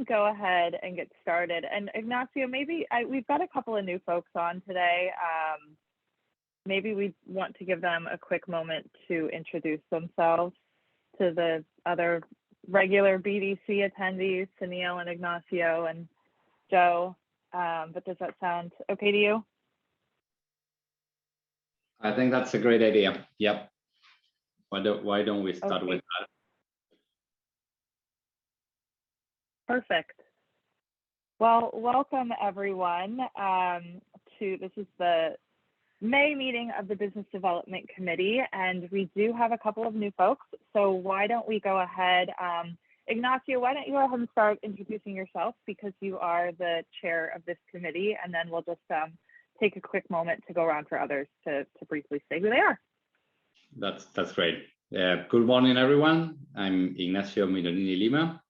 go ahead and get started. And Ignacio, maybe we've got a couple of new folks on today. Maybe we want to give them a quick moment to introduce themselves to the other regular BDC attendees, to Neil and Ignacio and Joe. But does that sound okay to you? I think that's a great idea. Yep. Why don't we start with that? Perfect. Well, welcome everyone this is the May meeting of the Business Development Committee, and we do have a couple of new folks. So why don't we go ahead, Ignacio, why don't you go ahead and start introducing yourself, because you are the chair of this committee, and then we'll just take a quick moment to go around for others to briefly say who they are. That's great. Good morning, everyone. I'm Ignacio Mironini Lima.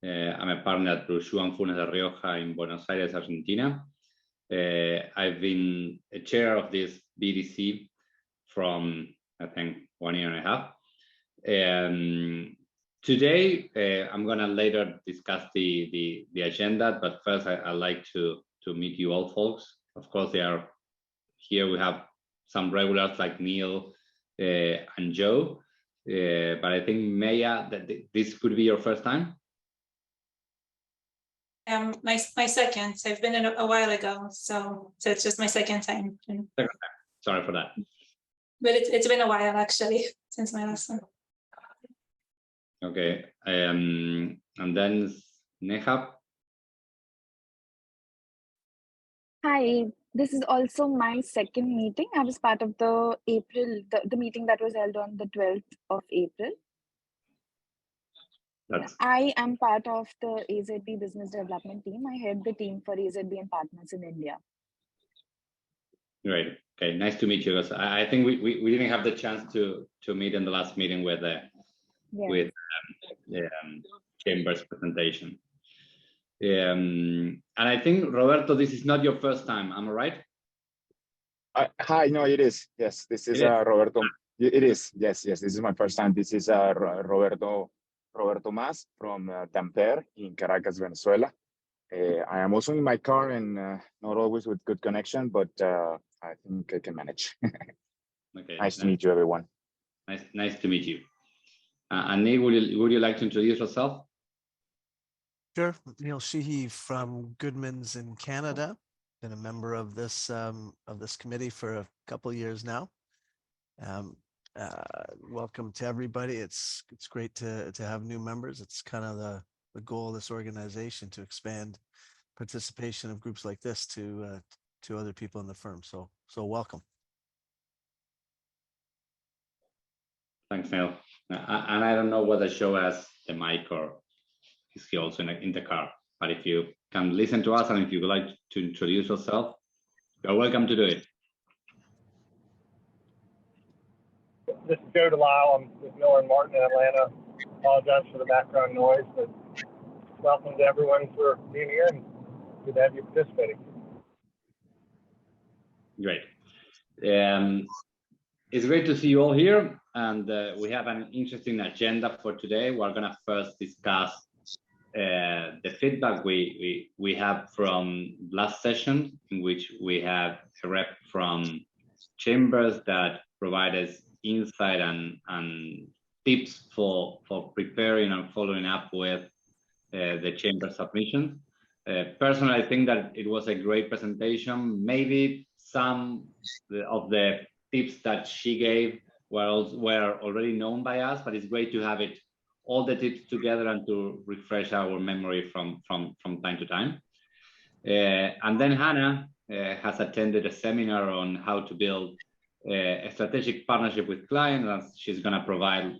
I'm a partner at Brunswick Funes de Rioja in Buenos Aires, Argentina. I've been a chair of this BDC from, I think, 1 year and a half. Today, I'm going to later discuss the agenda, but first I'd like to meet you all folks. Of course, they are here. We have some regulars like Neil and Joe, but I think, Maya, that this could be your first time. My second. So I've been in a while ago, so it's just my second time. Sorry for that. But it's been a while actually since my last one. Okay, and then Neha. Hi, this is also my second meeting. I was part of the meeting that was held on the 12th of April. I am part of the AZB business development team. I head the team for AZB and partners in India. Great. Okay, nice to meet you. I think we didn't have the chance to meet in the last meeting with Chamber's presentation. And I think, Roberto, this is not your first time. Am I right? Hi. No, it is. Yes, this is Roberto. It is. Yes. This is my first time. This is Roberto Mas from Tampere in Caracas, Venezuela. I am also in my car and not always with good connection, but I think I can manage. Okay. Nice to meet you, everyone. Nice to meet you. And Neil, would you like to introduce yourself? Sure. Neil Sheehy from Goodman's in Canada. Been a member of this committee for a couple of years now. Welcome to everybody. It's great to have new members. It's kind of the goal of this organization, to expand participation of groups like this to other people in the firm. So welcome. Thanks, Neil. And I don't know whether Joe has the mic or is he also in the car. But if you can listen to us and if you would like to introduce yourself, you're welcome to do it. This is Joe Delisle. I'm with Miller and Martin in Atlanta. Apologize for the background noise, but welcome to everyone for being here and good to have you participating. Great. It's great to see you all here, and we have an interesting agenda for today. We're going to first discuss the feedback we have from last session, in which we have a rep from Chambers that provided insight and tips for preparing and following up with the Chamber submission. Personally, I think that it was a great presentation. Maybe some of the tips that she gave were already known by us, but it's great to have all the tips together and to refresh our memory from time to time. And then Hannah has attended a seminar on how to build a strategic partnership with clients, and she's going to provide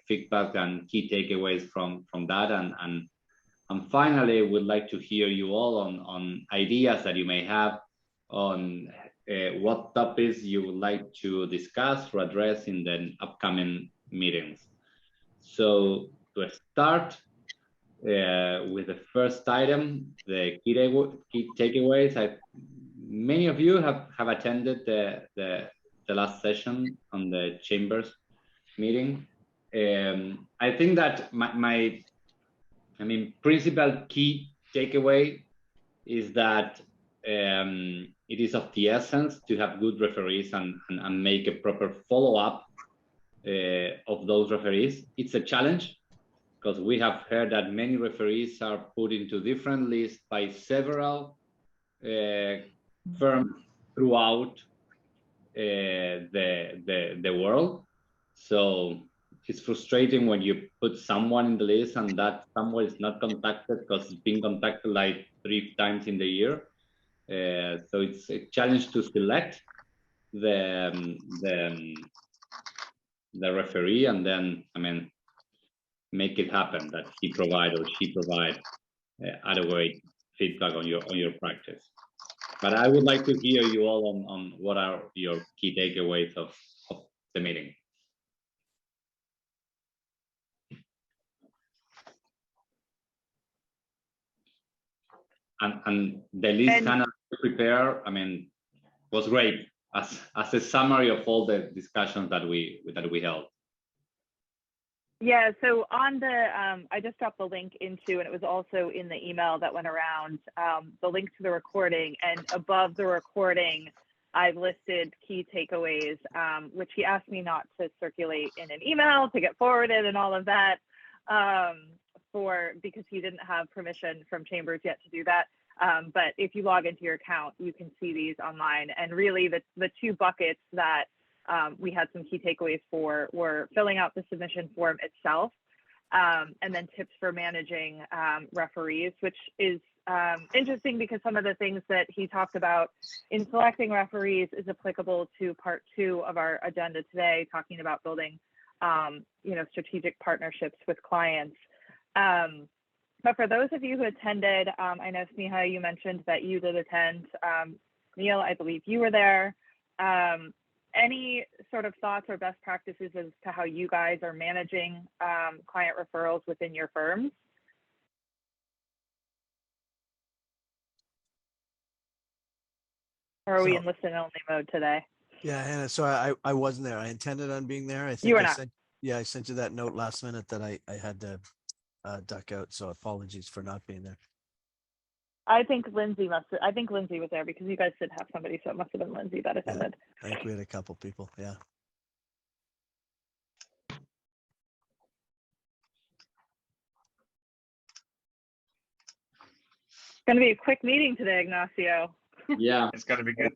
feedback and key takeaways from that. And finally, we'd like to hear you all on ideas that you may have on what topics you would like to discuss or address in the upcoming meetings. So to start with the first item, the key takeaways. Many of you have attended the last session on the Chambers meeting. I think that my I mean, principal key takeaway is that it is of the essence to have good referees and make a proper follow-up of those referees. It's a challenge because we have heard that many referees are put into different lists by several firms throughout the world. So it's frustrating when you put someone in the list and that someone is not contacted because it's been contacted like 3 times in the year. So it's a challenge to select the referee and then, I mean, make it happen that he provide or she provide adequate feedback on your practice. But I would like to hear you all on what are your key takeaways of the meeting. And the list Hannah prepared, I mean, was great as a summary of all the discussions that we held. Yeah, so on the, I just dropped the link into, and it was also in the email that went around, the link to the recording, and above the recording, I've listed key takeaways, which he asked me not to circulate in an email to get forwarded and all of that, because he didn't have permission from Chambers yet to do that. But if you log into your account, you can see these online. And really the 2 buckets that we had some key takeaways for were filling out the submission form itself, and then tips for managing referees, which is interesting because some of the things that he talked about in selecting referees is applicable to part 2 of our agenda today, talking about building strategic partnerships with clients. But for those of you who attended, I know Sneha, you mentioned that you did attend. Neil, I believe you were there. Any sort of thoughts or best practices as to how you guys are managing client referrals within your firms? Or are we in listen-only mode today? Yeah, Hannah, so I wasn't there. I intended on being there. I think you were not. I sent you that note last minute that I had to duck out, so apologies for not being there. I think Lindsay was there because you guys did have somebody, so it must have been Lindsay that attended. Yeah, I think we had a couple people, yeah. It's going to be a quick meeting today, Ignacio. Yeah, it's going to be good.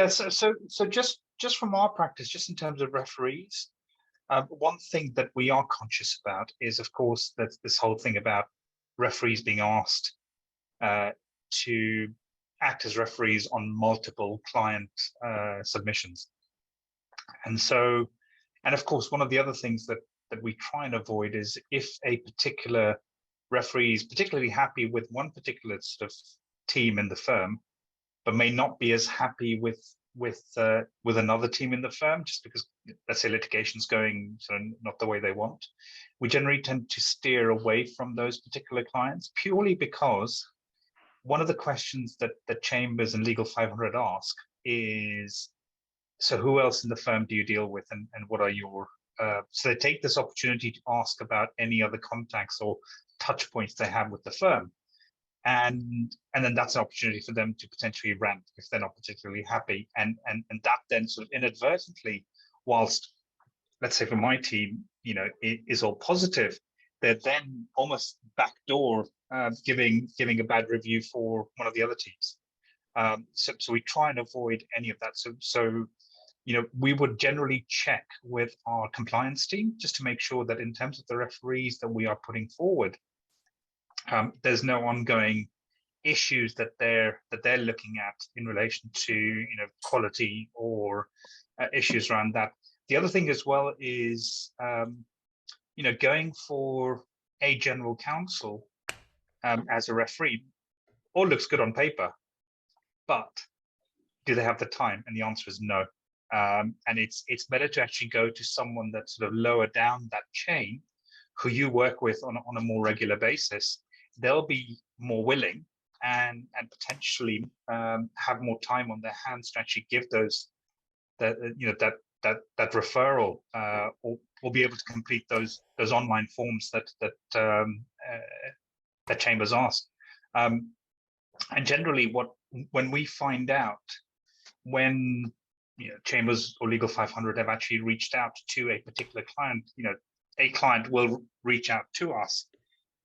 So just from our practice, just in terms of referees, one thing that we are conscious about is, of course, that this whole thing about referees being asked to act as referees on multiple client submissions. And of course, one of the other things that we try and avoid is if a particular referee is particularly happy with one particular sort of team in the firm, but may not be as happy with another team in the firm, just because, let's say, litigation's going sort of not the way they want. We generally tend to steer away from those particular clients purely because one of the questions that Chambers and Legal 500 ask is, so who else in the firm do you deal with, and what are your so they take this opportunity to ask about any other contacts or touch points they have with the firm. And then that's an opportunity for them to potentially rant if they're not particularly happy. And that then sort of inadvertently, whilst, let's say for my team, it is all positive, they're then almost backdoor giving a bad review for one of the other teams. So we try and avoid any of that. So we would generally check with our compliance team just to make sure that in terms of the referees that we are putting forward, there's no ongoing issues that they're looking at in relation to quality or issues around that. The other thing as well is going for a general counsel as a referee all looks good on paper, but do they have the time? And the answer is no. And it's better to actually go to someone that's sort of lower down that chain, who you work with on a more regular basis. They'll be more willing and potentially have more time on their hands to actually give that that referral, or be able to complete those online forms that chambers ask. And generally, when we find out when chambers or Legal 500 have actually reached out to a particular client, a client will reach out to us,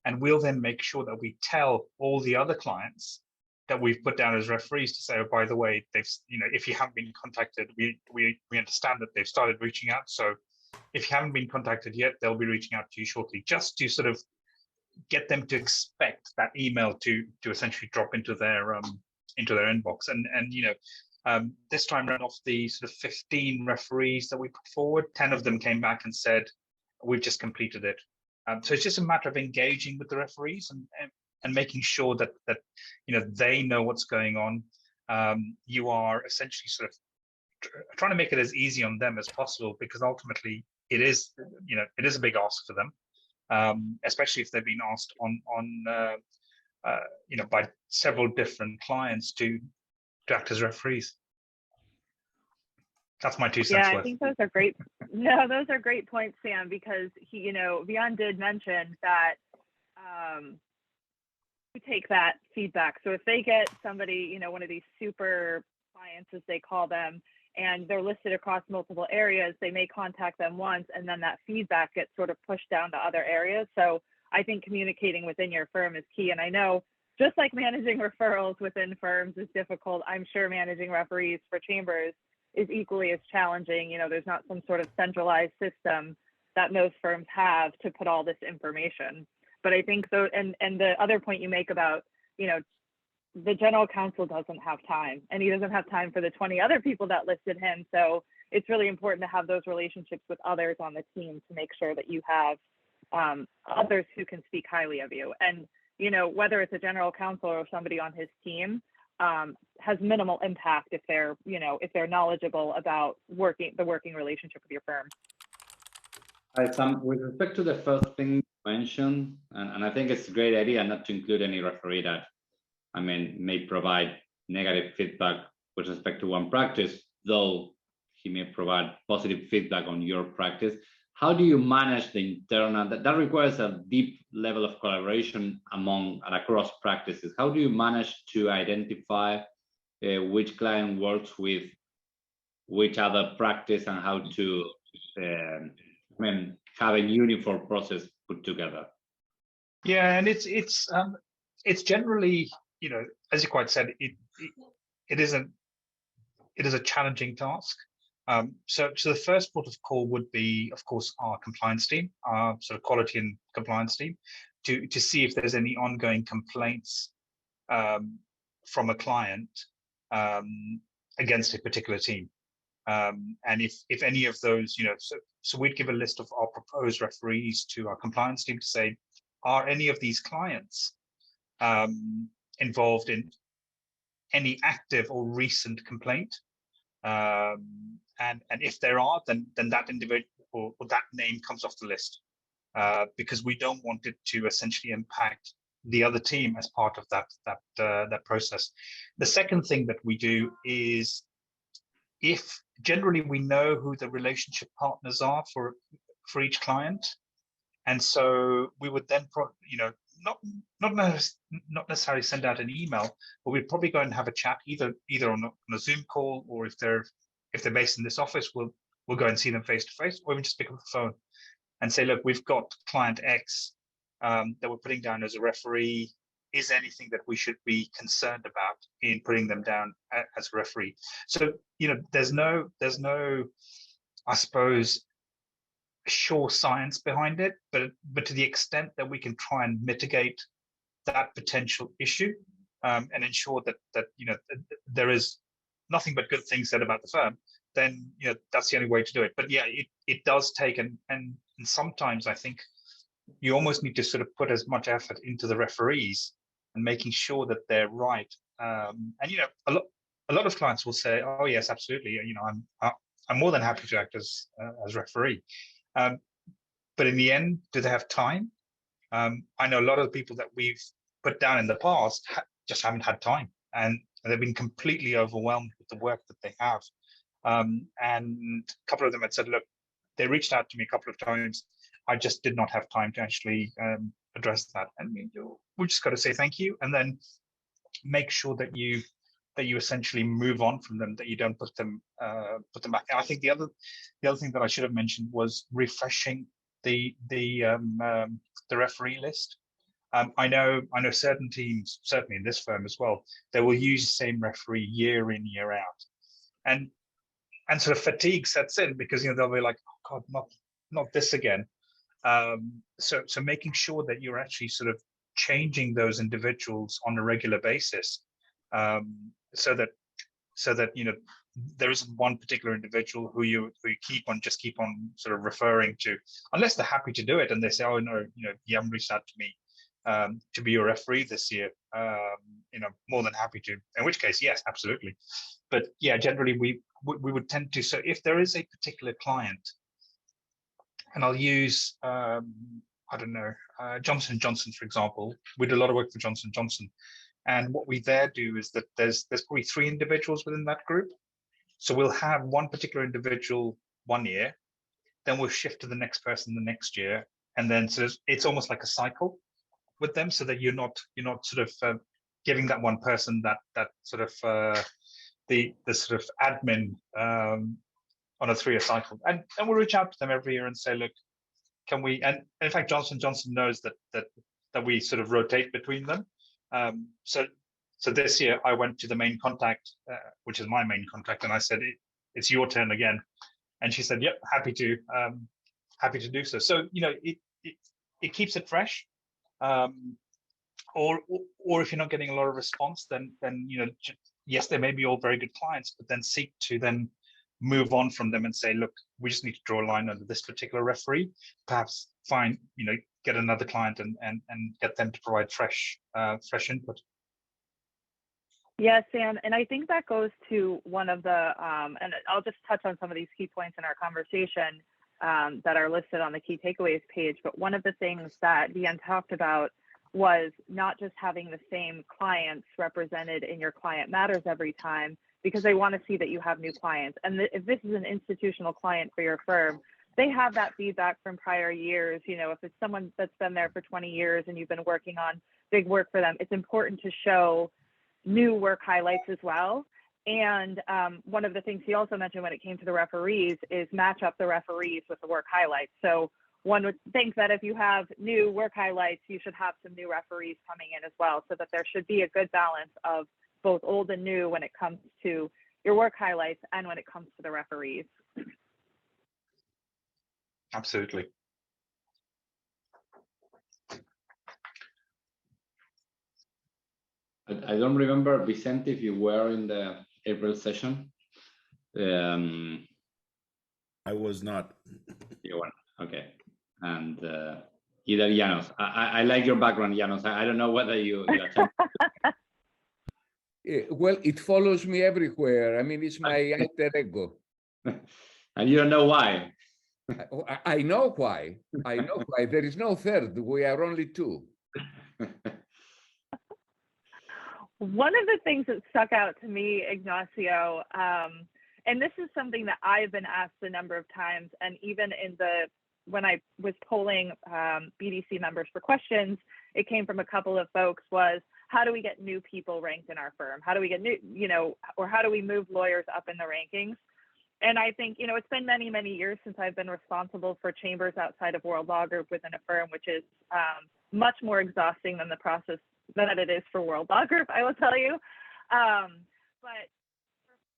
and we'll then make sure that we tell all the other clients that we've put down as referees to say, oh, by the way, they've, if you haven't been contacted, we understand that they've started reaching out. So if you haven't been contacted yet, they'll be reaching out to you shortly, just to sort of get them to expect that email to essentially drop into their inbox. And this time around, off the sort of 15 referees that we put forward, 10 of them came back and said, we've just completed it. So it's just a matter of engaging with the referees and making sure that they know what's going on. You are essentially sort of trying to make it as easy on them as possible, because ultimately it is a big ask for them, especially if they've been asked by several different clients to act as referees. That's my 2 cents Yeah, worth. I think those are great. No, those are great points, Sam, because Vian did mention that we take that feedback. So if they get somebody, one of these super clients, as they call them, and they're listed across multiple areas, they may contact them once, and then that feedback gets sort of pushed down to other areas. So I think communicating within your firm is key. And I know, just like managing referrals within firms is difficult, I'm sure managing referees for chambers is equally as challenging. There's not some sort of centralized system that most firms have to put all this information. But I think so, and the other point you make about, the general counsel doesn't have time, and he doesn't have time for the 20 other people that listed him. So it's really important to have those relationships with others on the team to make sure that you have others who can speak highly of you. And, whether it's a general counsel or somebody on his team, has minimal impact if they're, if they're knowledgeable about the working relationship with your firm. Hi, Sam. With respect to the first thing you mentioned, and I think it's a great idea not to include any referee that, may provide negative feedback with respect to one practice, though he may provide positive feedback on your practice. How do you manage the internal? That requires a deep level of collaboration among and across practices. How do you manage to identify which client works with which other practice, and how to have a uniform process put together? Yeah, and it's generally, as you quite said, it is a challenging task. So the first port of call would be, of course, our compliance team, our sort of quality and compliance team, to see if there's any ongoing complaints from a client against a particular team. And if any of those, so we'd give a list of our proposed referees to our compliance team to say, are any of these clients involved in any active or recent complaint? And if there are, then that individual or that name comes off the list, because we don't want it to essentially impact the other team as part of that process. The second thing that we do is, if generally we know who the relationship partners are for each client, and so we would then not necessarily send out an email, but we'd probably go and have a chat either on a Zoom call, or if they're based in this office, we'll go and see them face to face, or even just pick up the phone and say, look, we've got client X that we're putting down as a referee. Is there anything that we should be concerned about in putting them down as a referee? So there's no I suppose sure science behind it, but to the extent that we can try and mitigate that potential issue, and ensure that there is nothing but good things said about the firm, then that's the only way to do it. But yeah, it does take, and sometimes I think you almost need to sort of put as much effort into the referees and making sure that they're right. And a lot of clients will say, oh yes, absolutely, I'm more than happy to act as referee. But in the end, do they have time? I know a lot of the people that we've put down in the past just haven't had time, and they've been completely overwhelmed with the work that they have. And a couple of them had said, look, they reached out to me a couple of times. I just did not have time to actually address that. And we just got to say thank you, and then make sure that you essentially move on from them, that you don't put them back. And I think the other thing that I should have mentioned was refreshing the referee list. I know certain teams, certainly in this firm as well, they will use the same referee year in, year out, and sort of fatigue sets in, because they'll be like, oh God, not this again. So making sure that you're actually sort of changing those individuals on a regular basis, so that there isn't one particular individual who you keep on sort of referring to, unless they're happy to do it and they say, oh no, you haven't reached out to me to be your referee this year. More than happy to, in which case, yes, absolutely. But yeah, generally we would tend to. So if there is a particular client, and I'll use I don't know, Johnson & Johnson, for example. We do a lot of work for Johnson & Johnson, and what we there do is that there's probably 3 individuals within that group. So we'll have one particular individual one year, then we'll shift to the next person the next year, and then so it's almost like a cycle with them, so that you're not sort of giving that one person that sort of the sort of admin on a 3-year cycle, and we'll reach out to them every year and say, look, can we? And in fact, Johnson & Johnson knows that we sort of rotate between them. So this year I went to the main contact, which is my main contact, and I said, it's your turn again, and she said, yep, happy to do so. So it keeps it fresh. Or if you're not getting a lot of response, then yes, they may be all very good clients, but then seek to then move on from them and say, look, we just need to draw a line under this particular referee. Perhaps get another client and get them to provide fresh input. Yeah, Sam, and I think that goes to one of the, and I'll just touch on some of these key points in our conversation that are listed on the key takeaways page. But one of the things that Deanne talked about was not just having the same clients represented in your Client Matters every time, because they want to see that you have new clients. And if this is an institutional client for your firm, they have that feedback from prior years. If it's someone that's been there for 20 years and you've been working on big work for them, it's important to show new work highlights as well. And one of the things he also mentioned when it came to the referees is match up the referees with the work highlights. So one would think that if you have new work highlights, you should have some new referees coming in as well, so that there should be a good balance of both old and new when it comes to your work highlights and when it comes to the referees. Absolutely. I don't remember, Vicente, if you were in the April session. I was not. You weren't, okay. And either Janos. I like your background, Janos. I don't know whether you attend. Well, it follows me everywhere. I mean, it's my alter ego. And you don't know why? I know why. I know why. There is no third. We are only 2. One of the things that stuck out to me, Ignacio, and this is something that I've been asked a number of times, and even when I was polling BDC members for questions, it came from a couple of folks, was how do we get new people ranked in our firm? How do we get new, or how do we move lawyers up in the rankings? And I think, it's been many, many years since I've been responsible for chambers outside of World Law Group within a firm, which is much more exhausting than the process that it is for World Law Group, I will tell you. But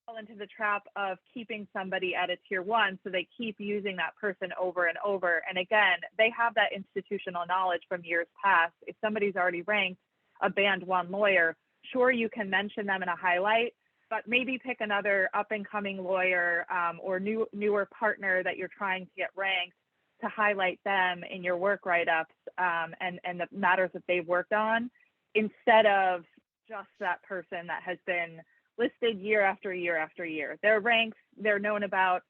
fall into the trap of keeping somebody at a tier 1, so they keep using that person over and over. And again, they have that institutional knowledge from years past. If somebody's already ranked a band 1 lawyer, sure, you can mention them in a highlight, but maybe pick another up and coming lawyer or newer partner that you're trying to get ranked to highlight them in your work write-ups and the matters that they've worked on, instead of just that person that has been listed year after year after year. Their ranks, they're known about.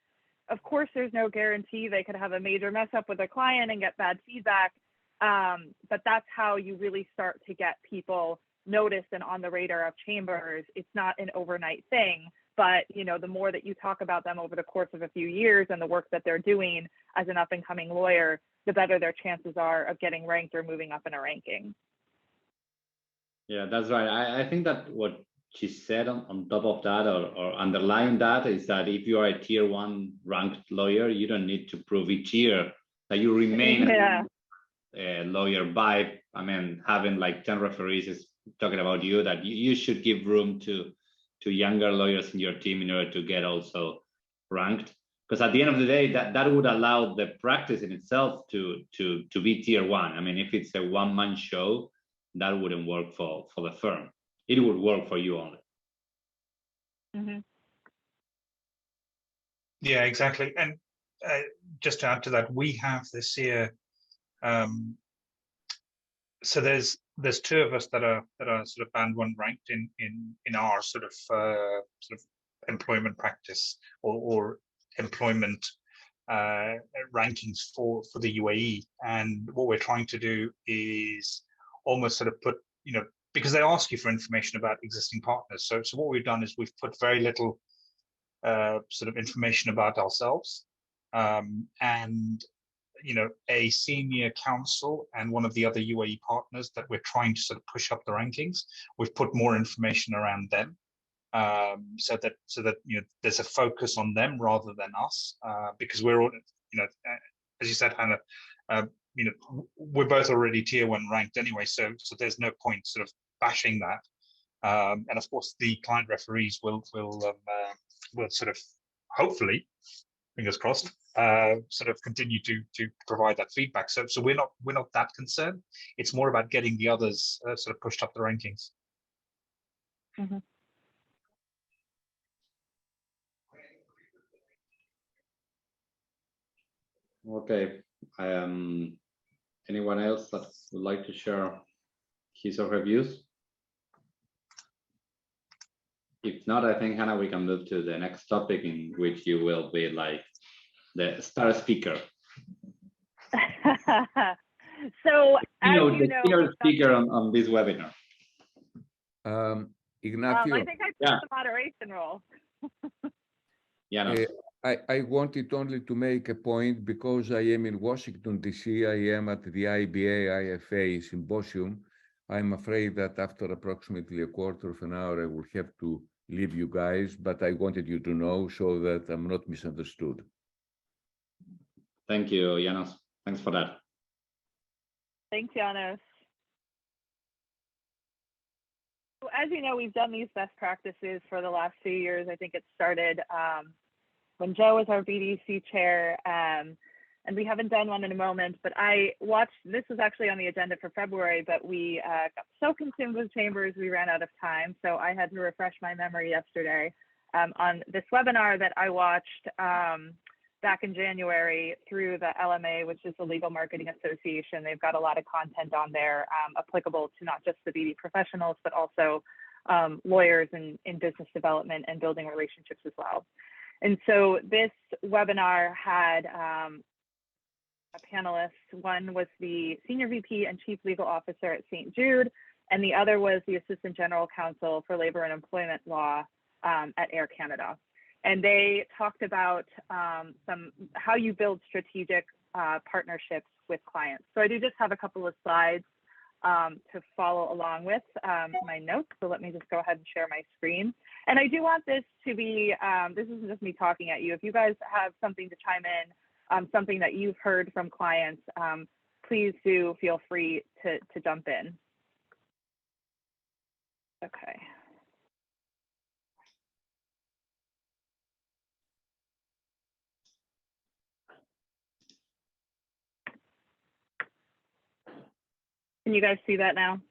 Of course, there's no guarantee they could have a major mess up with a client and get bad feedback, but that's how you really start to get people noticed and on the radar of chambers. It's not an overnight thing, but the more that you talk about them over the course of a few years and the work that they're doing as an up-and-coming lawyer, the better their chances are of getting ranked or moving up in a ranking. Yeah, that's right. I think that what she said on top of that, or underlying that, is that if you are a tier 1 ranked lawyer, you don't need to prove each year that you remain a lawyer by, having like 10 referees is talking about you, that you should give room to younger lawyers in your team in order to get also ranked. Because at the end of the day, that would allow the practice in itself to be tier 1. If it's a one-man show, that wouldn't work for the firm. It would work for you only. Mm-hmm. Yeah, exactly. And just to add to that, we have this year. So there's 2 of us that are sort of band 1 ranked in our sort of employment practice or employment rankings for the UAE. And what we're trying to do is almost sort of put, because they ask you for information about existing partners. So what we've done is we've put very little sort of information about ourselves, and a senior counsel and one of the other UAE partners that we're trying to sort of push up the rankings. We've put more information around them, so that there's a focus on them rather than us, because we're all, as you said, Hannah, we're both already tier 1 ranked anyway, so there's no point sort of bashing that. And of course, the client referees will sort of, hopefully, fingers crossed, sort of continue to provide that feedback. So we're not that concerned. It's more about getting the others sort of pushed up the rankings. Mm-hmm. Okay. Anyone else that would like to share his or her views? If not, I think, Hannah, we can move to the next topic, in which you will be like the star speaker. So, the keynote speaker on this webinar. Ignacio, I think I took the moderation role. I wanted only to make a point, because I am in Washington, D.C. I am at the IBA IFA symposium. I'm afraid that after approximately a quarter of an hour, I will have to leave you guys, but I wanted you to know so that I'm not misunderstood. Thank you, Janos. Thanks for that. Thanks, Janos. So as you know, we've done these best practices for the last few years. I think it started when Joe was our BDC chair, and we haven't done one in a moment, but I watched, this was actually on the agenda for February, but we got so consumed with chambers, we ran out of time. So I had to refresh my memory yesterday on this webinar that I watched back in January through the LMA, which is the Legal Marketing Association. They've got a lot of content on there applicable to not just the BD professionals, but also lawyers in business development and building relationships as well. And so this webinar had panelists. One was the Senior VP and Chief Legal Officer at St. Jude, and the other was the Assistant General Counsel for Labor and Employment Law at Air Canada. And they talked about how you build strategic partnerships with clients. So I do just have a couple of slides to follow along with my notes. So let me just go ahead and share my screen. And I do want this to be, this isn't just me talking at you. If you guys have something to chime in, something that you've heard from clients, please do feel free to jump in. Okay. Can you guys see that now?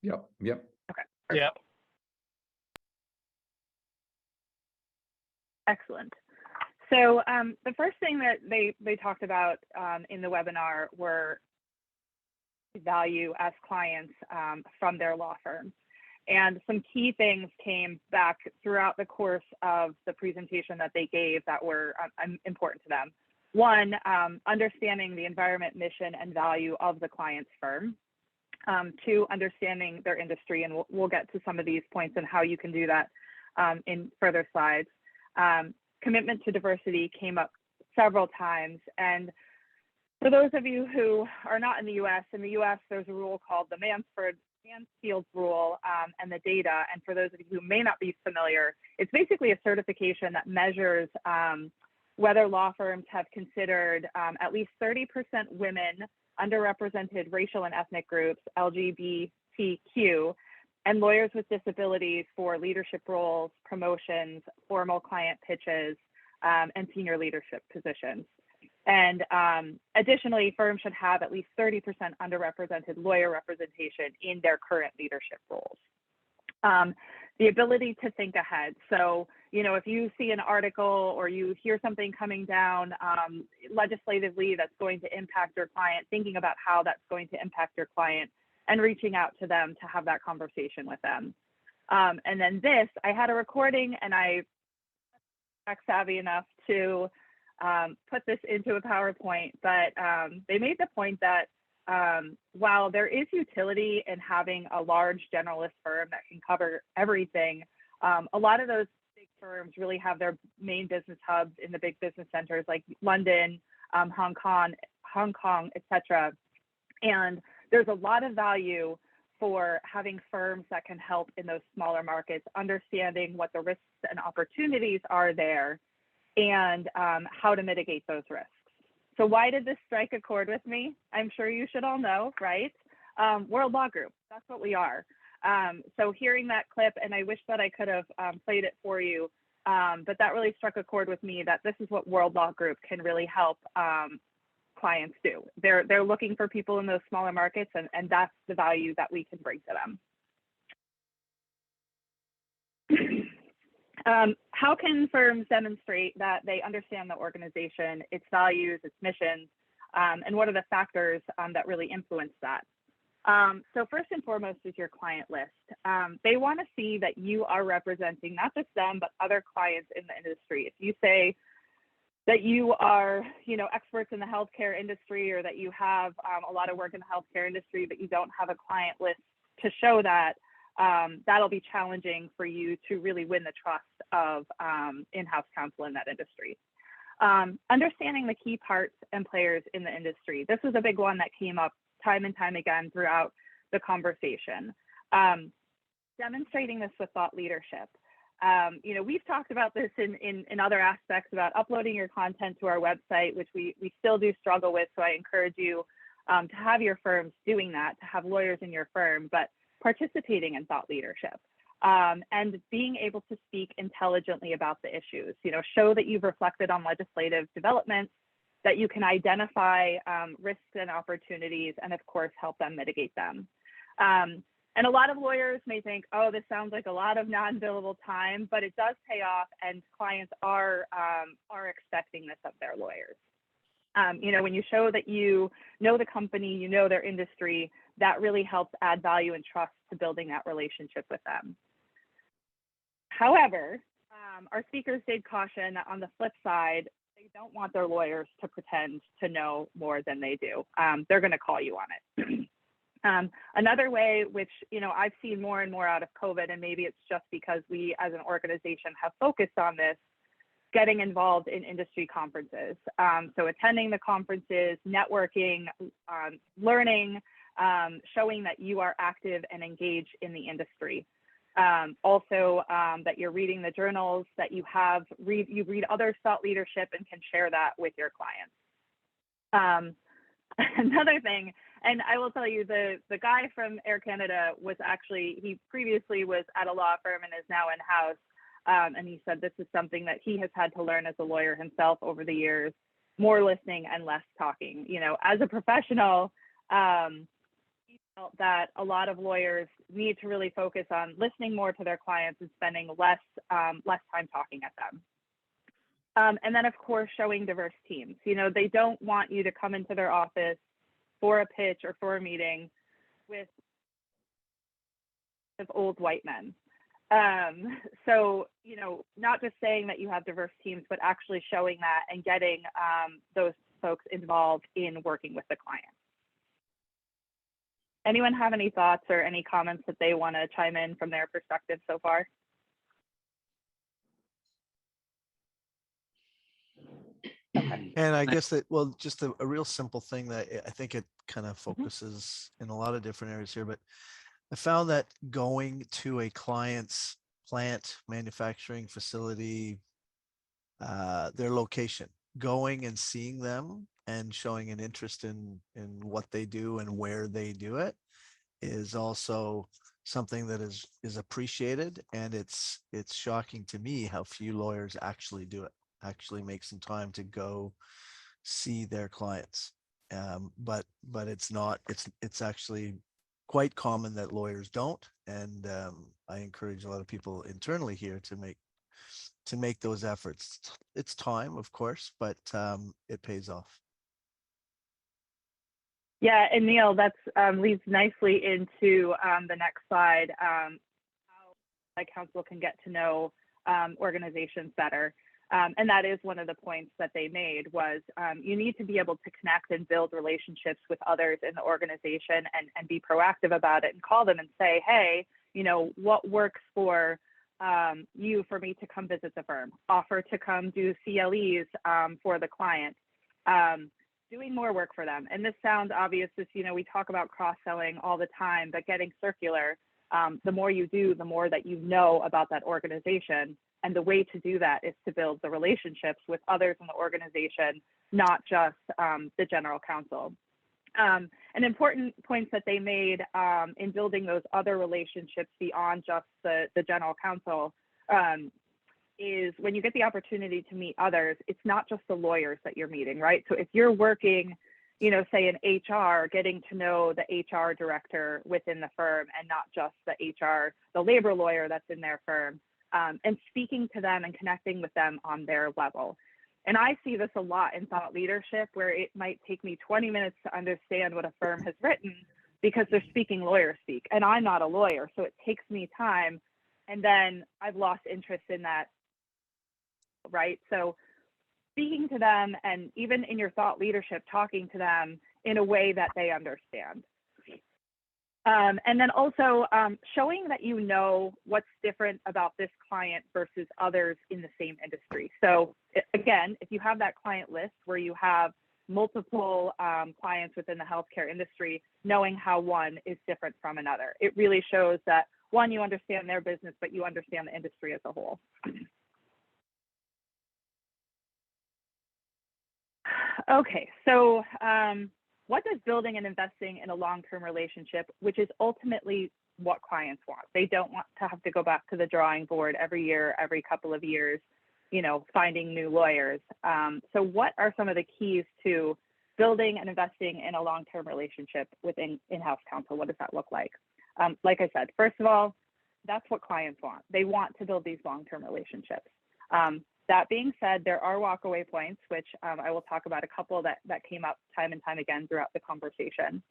Yep. Okay. Yeah. Excellent. So the first thing that they talked about in the webinar were value as clients from their law firms. And some key things came back throughout the course of the presentation that they gave that were important to them. One, understanding the environment, mission, and value of the client's firm. to understanding their industry. And we'll get to some of these points and how you can do that in further slides. Commitment to diversity came up several times. And for those of you who are not in the US, there's a rule called the Mansfield rule and the data. And for those of you who may not be familiar, it's basically a certification that measures whether law firms have considered at least 30% women, underrepresented racial and ethnic groups, LGBTQ, and lawyers with disabilities for leadership roles, promotions, formal client pitches, and senior leadership positions. And additionally, firms should have at least 30% underrepresented lawyer representation in their current leadership roles. The ability to think ahead. So, if you see an article or you hear something coming down legislatively that's going to impact your client, thinking about how that's going to impact your client and reaching out to them to have that conversation with them. And then I had a recording and I tech savvy enough to put this into a PowerPoint, but they made the point that while there is utility in having a large generalist firm that can cover everything, a lot of those big firms really have their main business hubs in the big business centers like London, Hong Kong, etc. And there's a lot of value for having firms that can help in those smaller markets, understanding what the risks and opportunities are there and how to mitigate those risks. So why did this strike a chord with me? I'm sure you should all know, right? World Law Group, that's what we are. So hearing that clip, and I wish that I could have played it for you, but that really struck a chord with me that this is what World Law Group can really help clients do. They're looking for people in those smaller markets, and that's the value that we can bring to them. How can firms demonstrate that they understand the organization, its values, its missions, and what are the factors that really influence that? So first and foremost is your client list. They want to see that you are representing not just them, but other clients in the industry. If you say that you are, experts in the healthcare industry, or that you have a lot of work in the healthcare industry, but you don't have a client list to show that, that'll be challenging for you to really win the trust of in-house counsel in that industry. Understanding the key parts and players in the industry. This was a big one that came up time and time again throughout the conversation. Demonstrating this with thought leadership. We've talked about this in other aspects about uploading your content to our website, which we still do struggle with. So I encourage you to have your firms doing that, to have lawyers in your firm, but participating in thought leadership and being able to speak intelligently about the issues. Show that you've reflected on legislative developments, that you can identify risks and opportunities, and of course, help them mitigate them. And a lot of lawyers may think, oh, this sounds like a lot of non-billable time, but it does pay off, and clients are expecting this of their lawyers. When you show that you know the company, you know their industry, that really helps add value and trust to building that relationship with them. However, our speakers did caution that on the flip side, they don't want their lawyers to pretend to know more than they do. They're going to call you on it. Another way, which I've seen more and more out of COVID, and maybe it's just because we as an organization have focused on this, getting involved in industry conferences. So attending the conferences, networking, learning, showing that you are active and engaged in the industry. Also, that you're reading the journals, that you read other thought leadership and can share that with your clients. Another thing, and I will tell you, the guy from Air Canada was actually, he previously was at a law firm and is now in-house. And he said this is something that he has had to learn as a lawyer himself over the years, more listening and less talking. As a professional, he felt that a lot of lawyers need to really focus on listening more to their clients and spending less time talking at them. And then, of course, showing diverse teams. They don't want you to come into their office for a pitch or for a meeting with old white men. So, not just saying that you have diverse teams, but actually showing that and getting those folks involved in working with the client. Anyone have any thoughts or any comments that they want to chime in from their perspective so far? Okay. And I guess that, well, just a real simple thing that I think it kind of focuses in a lot of different areas here, but I found that going to a client's plant, manufacturing facility, their location, going and seeing them and showing an interest in what they do and where they do it is also something that is appreciated. And it's shocking to me how few lawyers actually do it, actually make some time to go see their clients. But it's not, it's actually quite common that lawyers don't. And I encourage a lot of people internally here to make those efforts. It's time, of course, but it pays off. Yeah, and Neil, that's leads nicely into the next slide, how council can get to know organizations better. And that is one of the points that they made was you need to be able to connect and build relationships with others in the organization and be proactive about it and call them and say, hey, what works for you for me to come visit the firm, offer to come do CLEs for the client, doing more work for them. And this sounds obvious, we talk about cross-selling all the time, but getting circular, the more you do, the more that you know about that organization. And the way to do that is to build the relationships with others in the organization, not just the general counsel. An important point that they made in building those other relationships beyond just the general counsel is when you get the opportunity to meet others, it's not just the lawyers that you're meeting, right? So if you're working, say in HR, getting to know the HR director within the firm and not just the labor lawyer that's in their firm, and speaking to them and connecting with them on their level. And I see this a lot in thought leadership, where it might take me 20 minutes to understand what a firm has written because they're speaking lawyer speak, and I'm not a lawyer, so it takes me time, and then I've lost interest in that, right? So speaking to them, and even in your thought leadership, talking to them in a way that they understand. And then also showing that you know what's different about this client versus others in the same industry. So again, if you have that client list where you have multiple clients within the healthcare industry, knowing how one is different from another, it really shows that, one, you understand their business, but you understand the industry as a whole. Okay, so what does building and investing in a long-term relationship, which is ultimately what clients want? They don't want to have to go back to the drawing board every year, every couple of years, finding new lawyers. So what are some of the keys to building and investing in a long-term relationship within in-house counsel? What does that look like? Like I said, first of all, that's what clients want. They want to build these long-term relationships. That being said, there are walkaway points, which I will talk about a couple that came up time and time again throughout the conversation.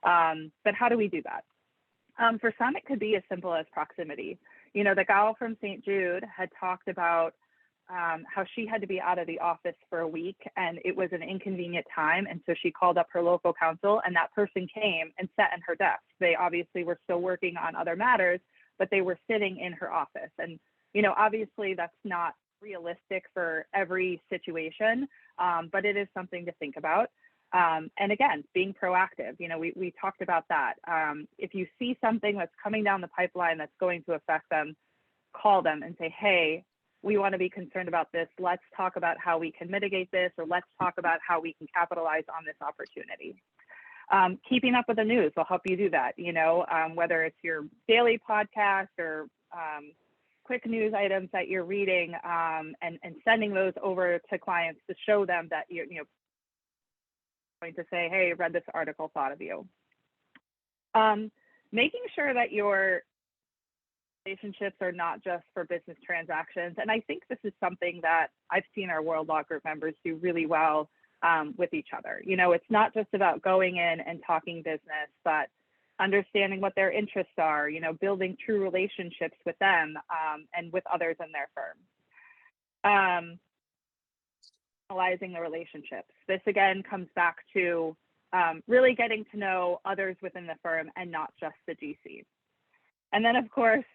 But how do we do that? For some, it could be as simple as proximity. The gal from St. Jude had talked about how she had to be out of the office for a week and it was an inconvenient time. And so she called up her local counsel and that person came and sat in her desk. They obviously were still working on other matters, but they were sitting in her office. And, obviously that's not realistic for every situation, but it is something to think about. And again, being proactive, we talked about that. If you see something that's coming down the pipeline that's going to affect them, call them and say, hey, we want to be concerned about this. Let's talk about how we can mitigate this, or let's talk about how we can capitalize on this opportunity. Keeping up with the news will help you do that, whether it's your daily podcast or quick news items that you're reading, and sending those over to clients to show them that you're going to say, hey, read this article, thought of you. Making sure that your relationships are not just for business transactions. And I think this is something that I've seen our World Law Group members do really well with each other. It's not just about going in and talking business, but understanding what their interests are, building true relationships with them and with others in their firm. Analyzing the relationships. This again comes back to really getting to know others within the firm and not just the GC. And then, of course,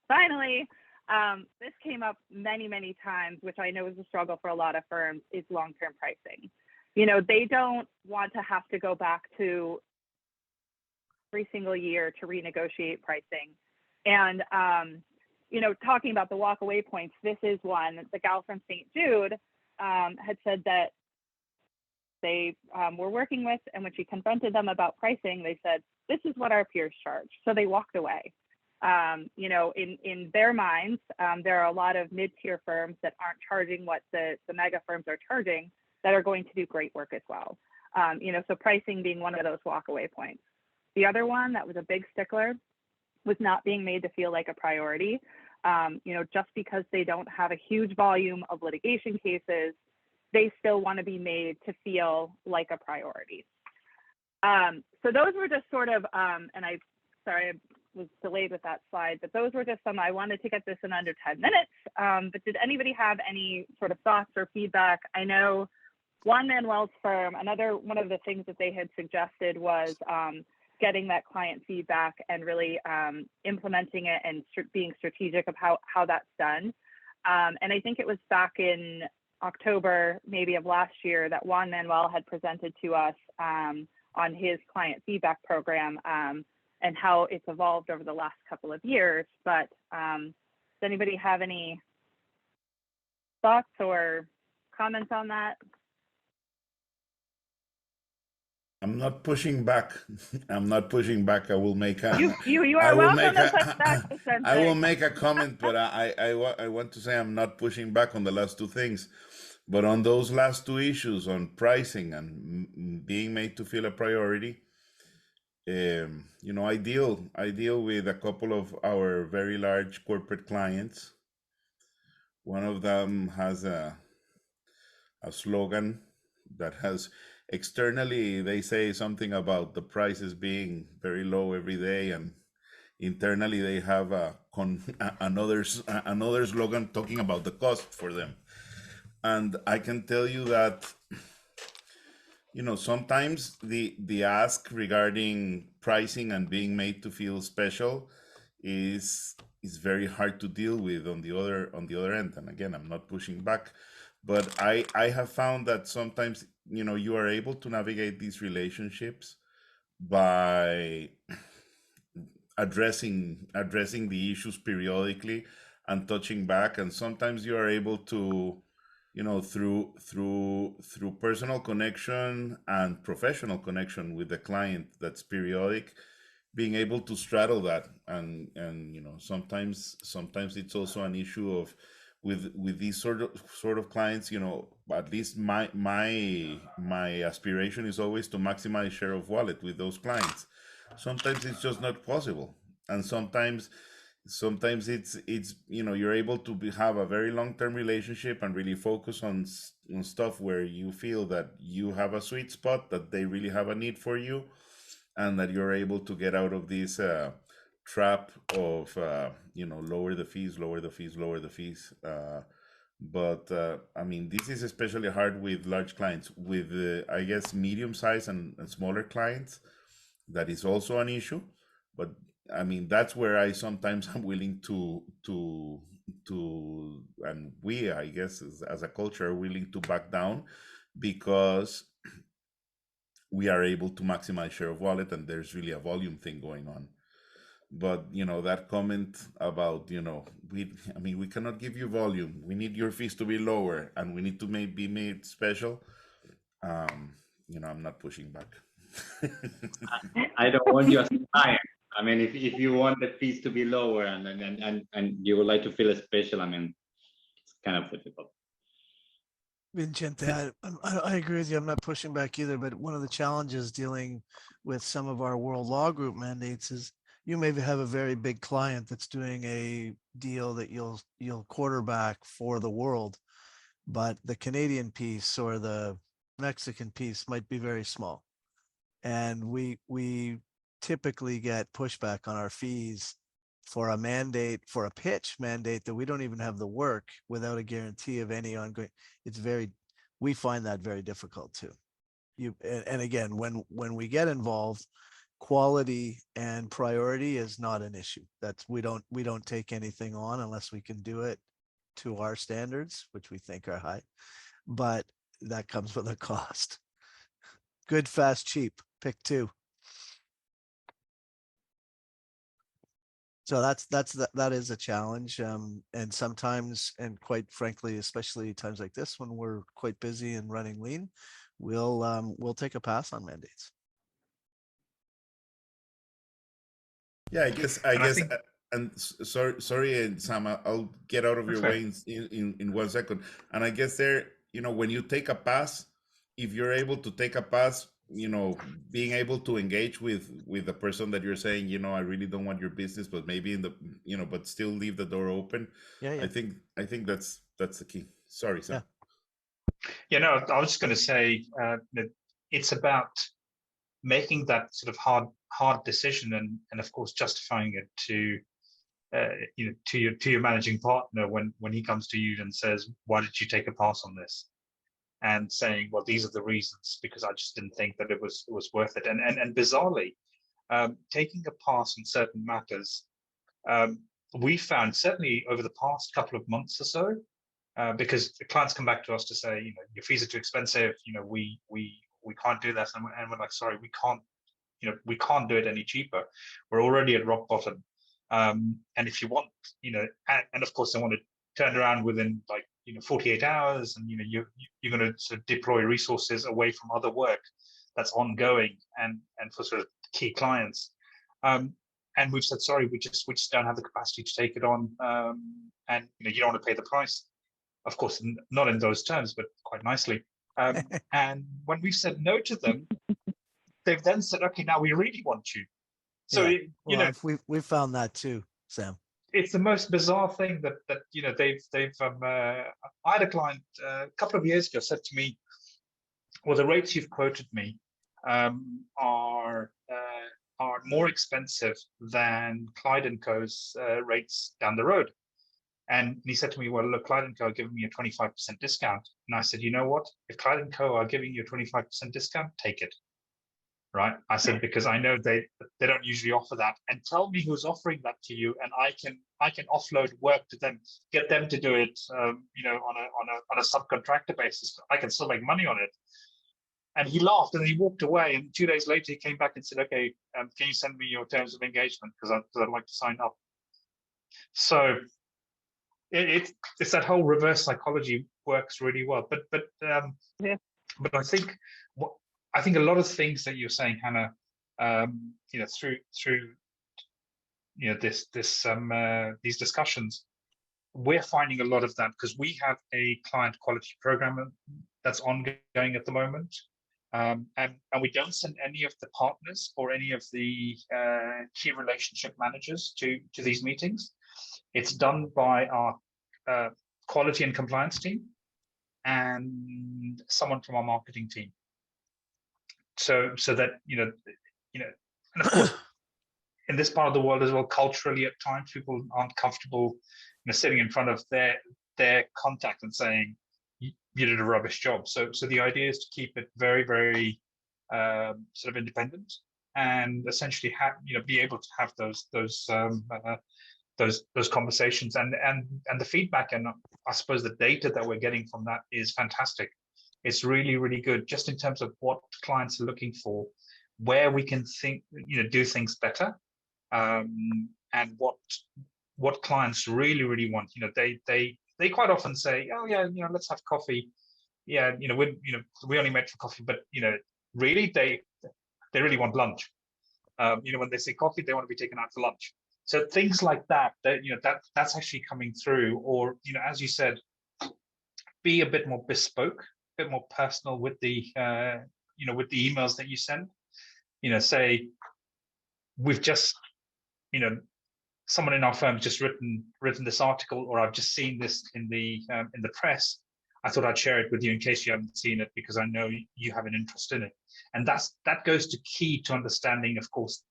finally, this came up many, many times, which I know is a struggle for a lot of firms, is long-term pricing. You know, they don't want to have to go back to every single year to renegotiate pricing. And, you know, talking about the walk-away points, this is one. The gal from St. Jude had said that they were working with, and when she confronted them about pricing, they said, this is what our peers charge. So they walked away. You know, in their minds, there are a lot of mid-tier firms that aren't charging what the mega firms are charging that are going to do great work as well. You know, so pricing being one of those walk-away points. The other one that was a big stickler was not being made to feel like a priority. You know, just because they don't have a huge volume of litigation cases, they still want to be made to feel like a priority. So those were just sort of, and sorry, I was delayed with that slide, but those were just some, I wanted to get this in under 10 minutes. But did anybody have any sort of thoughts or feedback? I know Juan Manuel's firm, another one of the things that they had suggested was getting that client feedback and really implementing it and being strategic of how that's done. And I think it was back in October, maybe of last year, that Juan Manuel had presented to us on his client feedback program and how it's evolved over the last couple of years. But does anybody have any thoughts or comments on that? I'm not pushing back. I'm not pushing back. I will make a. You are welcome to push back. I will make a comment, but I want to say I'm not pushing back on the last two things, but on those last two issues on pricing and being made to feel a priority. You know, I deal with a couple of our very large corporate clients. One of them has a slogan that has, externally they say something about the prices being very low every day, and internally they have another slogan talking about the cost for them. And I can tell you that, you know, sometimes the ask regarding pricing and being made to feel special is very hard to deal with on the other end. And again, I'm not pushing back, but I have found that sometimes, you know, you are able to navigate these relationships by addressing the issues periodically and touching back, and sometimes you are able to, you know, through personal connection and professional connection with the client that's periodic, being able to straddle that. And you know, sometimes it's also an issue of with these sort of clients, you know, at least my aspiration is always to maximize share of wallet with those clients. Sometimes it's just not possible, and sometimes it's you know, you're able to have a very long-term relationship and really focus on stuff where you feel that you have a sweet spot, that they really have a need for you, and that you're able to get out of this trap of you know, lower the fees. But I mean, this is especially hard with large clients. With I guess medium-sized and smaller clients, that is also an issue. But I mean, that's where I sometimes am willing to and we, I guess, as a culture, are willing to back down, because we are able to maximize share of wallet, and there's really a volume thing going on. But you know, that comment about, you know, we cannot give you volume, we need your fees to be lower, and we need to be made special. You know, I'm not pushing back. I don't want you as a client. I mean, if you want the fees to be lower and you would like to feel special, I mean, it's kind of difficult. Vincente, I agree with you. I'm not pushing back either, but one of the challenges dealing with some of our World Law Group mandates is you maybe have a very big client that's doing a deal that you'll quarterback for the world, but the Canadian piece or the Mexican piece might be very small. And we typically get pushback on our fees for a mandate, for a pitch mandate that we don't even have the work without a guarantee of any ongoing. We find that very difficult too. and again, when we get involved, quality and priority is not an issue. That's we don't take anything on unless we can do it to our standards, which we think are high, but that comes with a cost. Good, fast, cheap. Pick two. So that is a challenge, and sometimes, and quite frankly, especially times like this when we're quite busy and running lean, we'll take a pass on mandates. Yeah, And I think sorry, and Sam, I'll get out of your way in 1 second. And I guess there, when you take a pass, if you're able to take a pass, being able to engage with the person that you're saying, I really don't want your business, but maybe but still leave the door open. Yeah. I think that's the key. Sorry, Sam. Yeah, no, I was just going to say that it's about making that sort of hard decision, and of course justifying it to to your managing partner when he comes to you and says, why did you take a pass on this? And saying, well, these are the reasons, because I just didn't think that it was worth it. And bizarrely, taking a pass on certain matters, we found certainly over the past couple of months or so, because the clients come back to us to say, your fees are too expensive, we can't do that, and we're like, sorry, we can't do it any cheaper. We're already at rock bottom. And if you want, and of course they want to turn around within 48 hours, and you're going to sort of deploy resources away from other work that's ongoing and for sort of key clients. And we've said, sorry, we just don't have the capacity to take it on, and you don't want to pay the price. Of course, not in those terms, but quite nicely. And when we've said no to them, they've then said, okay, now we really want you. So yeah. We've found that too, Sam. It's the most bizarre thing that they've I had a client a couple of years ago said to me, well, the rates you've quoted me are more expensive than Clyde & Co.'s rates down the road. And he said to me, well, look, Clyde & Co. are giving me a 25% discount. And I said, you know what? If Clyde & Co. are giving you a 25% discount, take it. Right? I said, because I know they don't usually offer that. And tell me who's offering that to you, and I can offload work to them, get them to do it, on a subcontractor basis. I can still make money on it. And he laughed and he walked away. And 2 days later, he came back and said, okay, can you send me your terms of engagement, because I'd like to sign up. So it's that whole reverse psychology works really well. But I think a lot of things that you're saying, Hannah, through these discussions, we're finding a lot of that, because we have a client quality program that's ongoing at the moment, and we don't send any of the partners or any of the key relationship managers to these meetings. It's done by our quality and compliance team and someone from our marketing team. So that and of course, in this part of the world as well, culturally at times people aren't comfortable, sitting in front of their contact and saying you did a rubbish job. So the idea is to keep it very, very sort of independent, and essentially be able to have those conversations, and the feedback, and I suppose the data that we're getting from that is fantastic. It's really, really good, just in terms of what clients are looking for, where we can do things better, and what clients really, really want. They quite often say, oh yeah, let's have coffee. Yeah, we only met for coffee, but really they really want lunch. When they say coffee, they want to be taken out for lunch. So things like that that's actually coming through. Or as you said, be a bit more bespoke, a bit more personal with the with the emails that you send. Say we've just someone in our firm just written this article, or I've just seen this in the press. I thought I'd share it with you in case you haven't seen it, because I know you have an interest in it. And that goes to key to understanding, of course,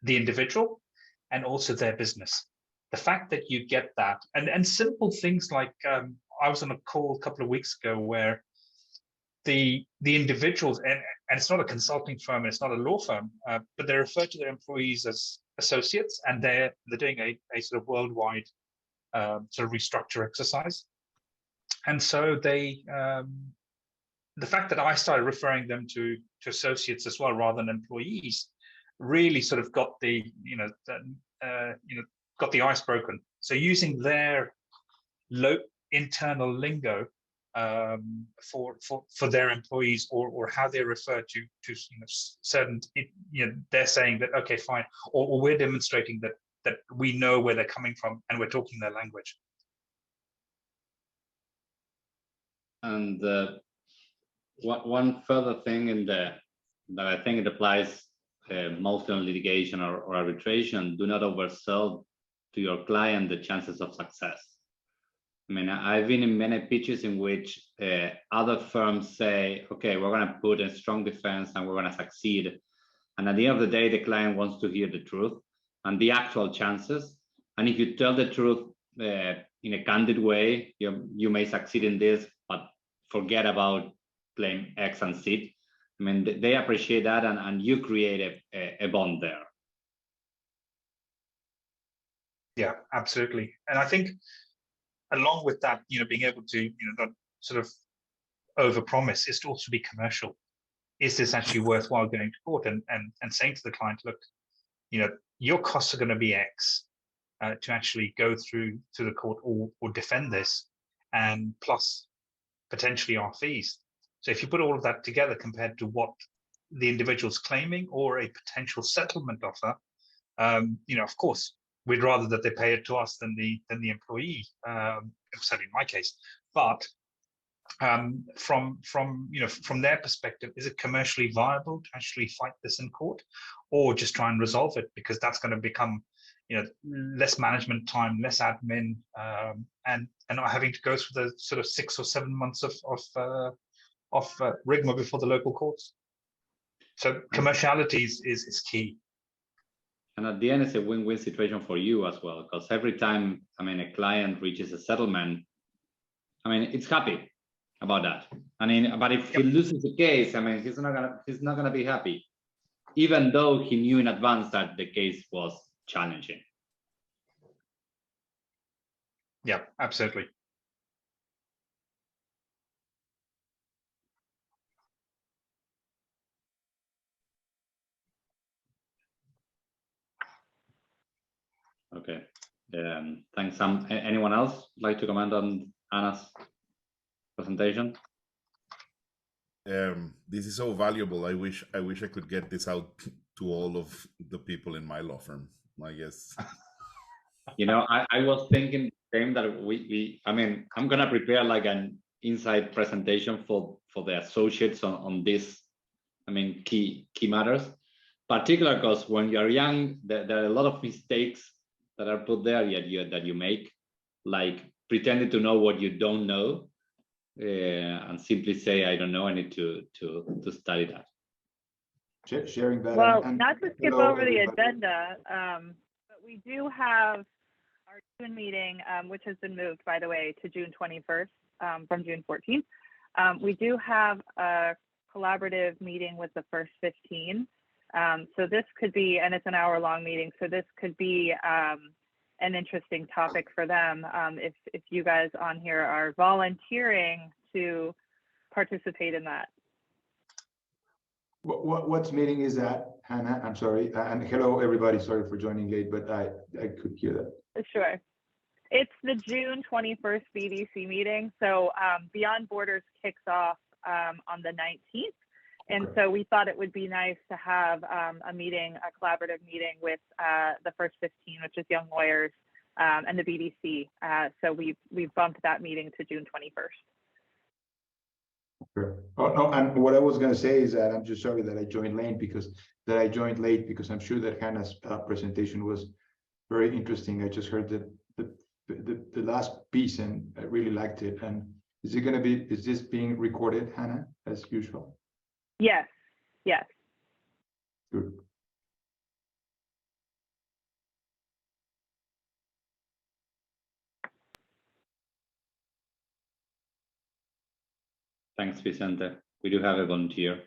the individual and also their business. The fact that you get that, and simple things like I was on a call a couple of weeks ago where the individuals, and it's not a consulting firm, it's not a law firm, but they refer to their employees as associates, and they're doing a sort of worldwide sort of restructure exercise. And so they, the fact that I started referring them to associates as well rather than employees, really sort of got the got the ice broken. So using their internal lingo for their employees, or how they refer to certain, they're saying that, okay, fine, or we're demonstrating that we know where they're coming from and we're talking their language. And one further thing that I think it applies mostly on litigation or arbitration: do not oversell to your client the chances of success. I mean, I've been in many pitches in which other firms say, okay, we're going to put a strong defense and we're going to succeed. And at the end of the day, the client wants to hear the truth and the actual chances. And if you tell the truth in a candid way, you may succeed in this, but forget about claim X and Z. I mean, they appreciate that, and you create a bond there. Yeah, absolutely. And I think along with that, being able to, not sort of overpromise, is to also be commercial. Is this actually worthwhile going to court? And saying to the client, look, your costs are going to be X to actually go through to the court or defend this, and plus potentially our fees. So if you put all of that together compared to what the individual's claiming or a potential settlement offer, of course, we'd rather that they pay it to us than the employee, certainly in my case. But from their perspective, is it commercially viable to actually fight this in court, or just try and resolve it, because that's going to become less management time, less admin, and not having to go through the sort of 6 or 7 months of rigmarole before the local courts. So commerciality is key. And at the end, it's a win-win situation for you as well, because every time, a client reaches a settlement, it's happy about that. But if he loses the case, he's not gonna be happy, even though he knew in advance that the case was challenging. Yeah, absolutely. Okay. Thanks, Sam. Anyone else like to comment on Anna's presentation? This is so valuable. I wish I could get this out to all of the people in my law firm, I guess. I was thinking the same, that I'm gonna prepare like an inside presentation for the associates on this, key matters, particularly because when you're young, there are a lot of mistakes that are put there that you make, like pretending to know what you don't know, and simply say, I don't know, I need to study that. Sharing that. Well, not to skip over the agenda, but we do have our June meeting, which has been moved, by the way, to June 21st from June 14th. We do have a collaborative meeting with the first 15. So this could be, and it's an hour-long meeting, so this could be an interesting topic for them if you guys on here are volunteering to participate in that. What meeting is that, Hannah? I'm sorry. And hello, everybody. Sorry for joining late, but I could hear that. Sure. It's the June 21st BDC meeting. So Beyond Borders kicks off on the 19th. And so we thought it would be nice to have a collaborative meeting with the first 15, which is young lawyers, and the BDC. So we've bumped that meeting to June 21st. Sure. Oh, no, and what I was going to say is that I'm just sorry that I joined late because I'm sure that Hannah's presentation was very interesting. I just heard the last piece and I really liked it. And is this being recorded, Hannah, as usual? Yes. Yes. Good. Thanks, Vicente. We do have a volunteer.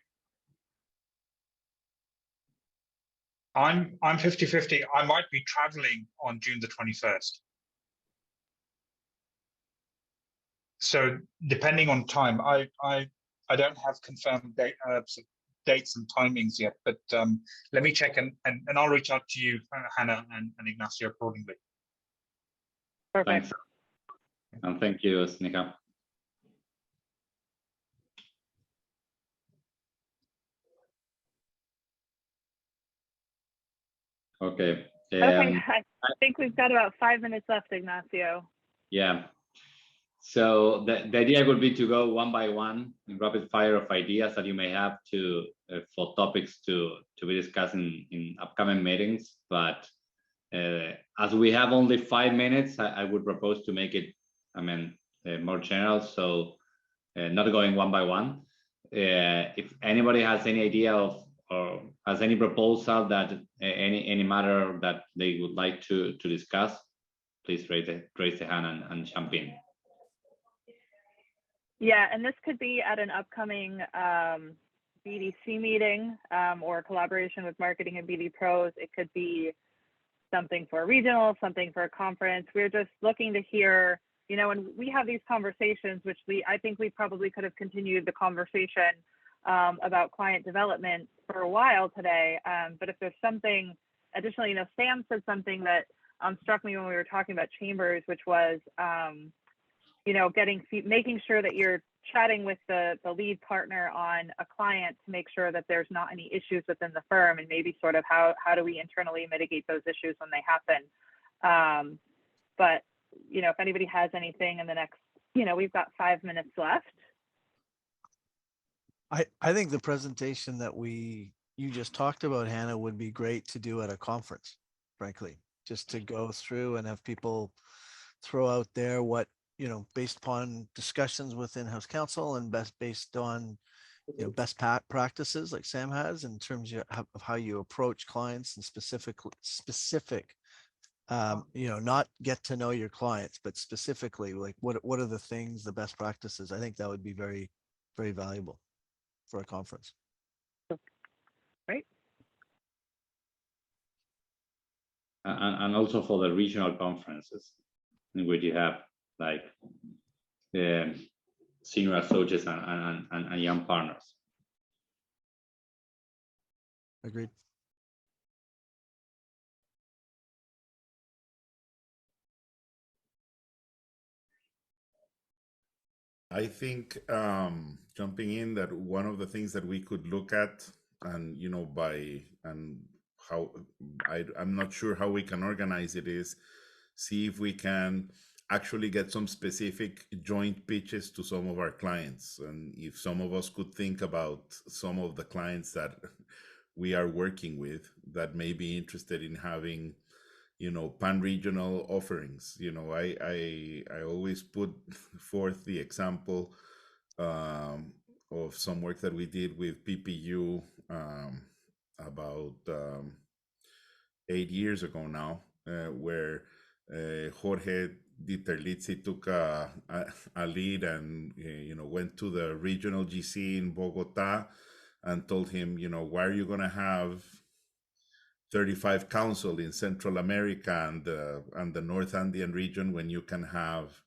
I'm 50-50. I might be traveling on June the 21st. So depending on time, I don't have confirmed dates and timings yet, but let me check and I'll reach out to you, Hannah and Ignacio, accordingly. Perfect. Thanks. And thank you, Snika. Okay. Okay, I think we've got about 5 minutes left, Ignacio. Yeah. So the idea would be to go one by one in rapid fire of ideas that you may have to for topics to be discussed in upcoming meetings. But as we have only 5 minutes, I would propose to make it, more general. So not going one by one. If anybody has any idea of or has any proposal that any matter that they would like to discuss, please raise the hand and jump in. Yeah, and this could be at an upcoming BDC meeting or collaboration with marketing and BD pros. It could be something for a regional, something for a conference. We're just looking to hear, when we have these conversations, which I think we probably could have continued the conversation about client development for a while today. But if there's something additionally, Sam said something that struck me when we were talking about chambers, which was, making sure that you're chatting with the lead partner on a client to make sure that there's not any issues within the firm, and maybe sort of how do we internally mitigate those issues when they happen. But, if anybody has anything in the next, we've got 5 minutes left. I think the presentation that you just talked about, Hannah, would be great to do at a conference, frankly, just to go through and have people throw out there what, based upon discussions with in-house counsel and based on, best practices like Sam has in terms of how you approach clients and specific, not get to know your clients, but specifically like what are the things, the best practices. I think that would be very, very valuable for a conference. Great. And also for the regional conferences in which you have like senior associates and young partners. Agreed. I think jumping in, that one of the things that we could look at, and I'm not sure how we can organize it, is see if we can actually get some specific joint pitches to some of our clients, and if some of us could think about some of the clients that we are working with that may be interested in having pan-regional offerings. I always put forth the example of some work that we did with PPU about 8 years ago now, where Jorge Di Terlizzi took a lead and went to the regional GC in Bogota and told him, why are you going to have 35 counsel in Central America and the North Andean region when you can have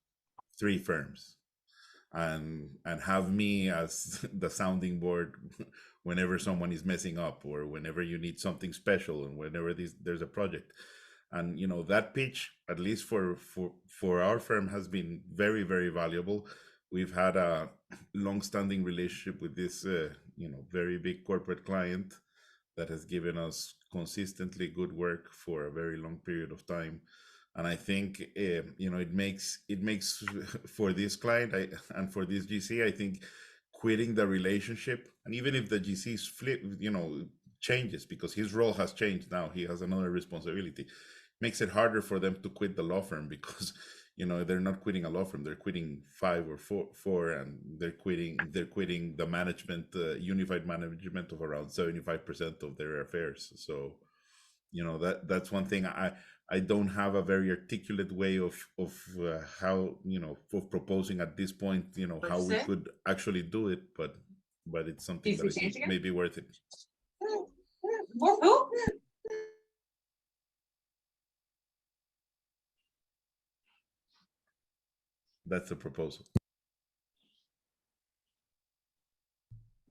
3 firms, and have me as the sounding board whenever someone is messing up, or whenever you need something special, and whenever there's a project. And that pitch, at least for our firm, has been very, very valuable. We've had a long-standing relationship with this very big corporate client that has given us consistently good work for a very long period of time. And I think it makes for this client and for this GC, I think quitting the relationship, and even if the GC's flip changes, because his role has changed now, he has another responsibility, makes it harder for them to quit the law firm, because they're not quitting a law firm, they're quitting 5 or 4, and they're quitting the management, unified management of around 75% of their affairs. So that's one thing. I don't have a very articulate way of how of proposing at this point how we could actually do it, but it's something that I think may be worth it. That's the proposal.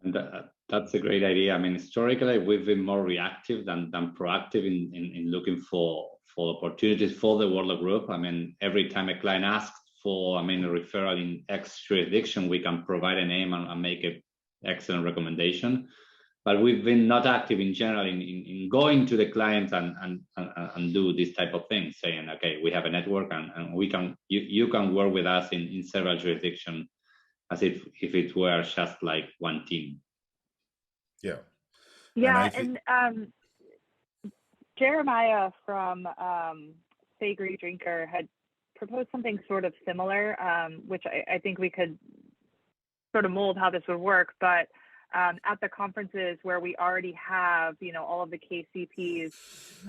And that's a great idea. I mean, historically, we've been more reactive than proactive in looking for opportunities for the Warlock Group. I mean, every time a client asks for, a referral in X jurisdiction, we can provide a name and make an excellent recommendation. But we've been not active in general in going to the client and do this type of thing, saying, okay, we have a network and we can you can work with us in several jurisdictions as if it were just like one team. Yeah. Yeah, and Jeremiah from Sagri Drinker had proposed something sort of similar, which I think we could sort of mold how this would work. But at the conferences where we already have, all of the KCPs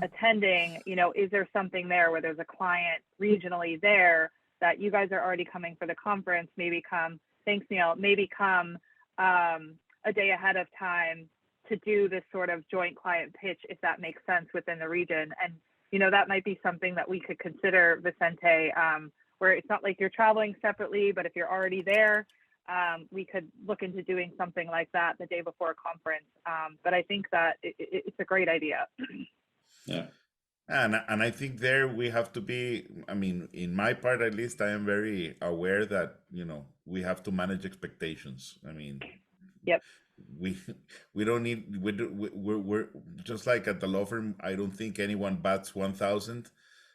attending, is there something there where there's a client regionally there that you guys are already coming for the conference? Maybe come, thanks Neil, maybe come a day ahead of time to do this sort of joint client pitch, if that makes sense within the region. And, that might be something that we could consider, Vicente, where it's not like you're traveling separately, but if you're already there, we could look into doing something like that the day before a conference. But I think that it's a great idea. Yeah. And I think there we have to be, in my part at least, I am very aware that, we have to manage expectations. Yep. We don't need, we're just like at the law firm, I don't think anyone bats 1,000.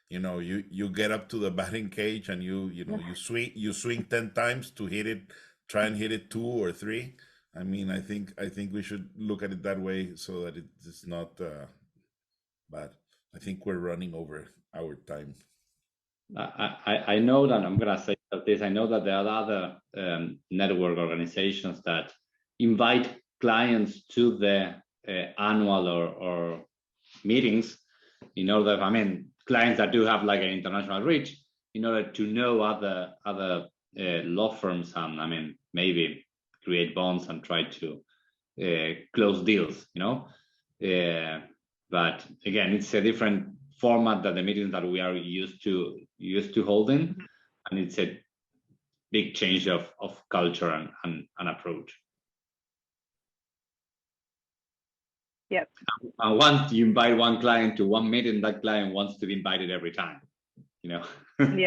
You get up to the batting cage and you swing 10 times to hit it, try and hit it 2 or 3. I think we should look at it that way so that it's not bad. I think we're running over our time. I know that I'm gonna say this. I know that there are other network organizations that invite clients to the annual or meetings in order. Clients that do have like an international reach, in order to know other law firms and maybe create bonds and try to close deals. But again, it's a different format than the meetings that we are used to holding, and it's a big change of culture and approach. Yep. And once you invite one client to one meeting, that client wants to be invited every time. Yeah. We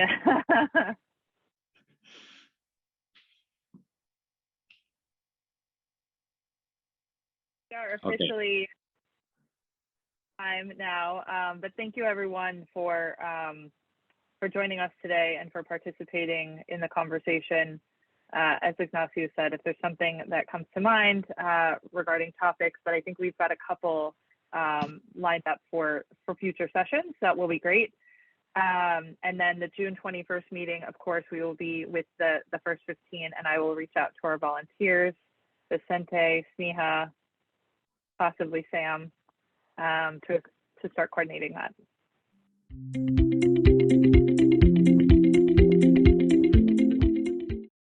are officially time now, but thank you everyone for joining us today and for participating in the conversation. As Ignacio said, if there's something that comes to mind regarding topics, but I think we've got a couple lined up for future sessions that will be great. And then the June 21st meeting, of course, we will be with the first 15, and I will reach out to our volunteers, Vicente, Sneha, possibly Sam, to start coordinating that.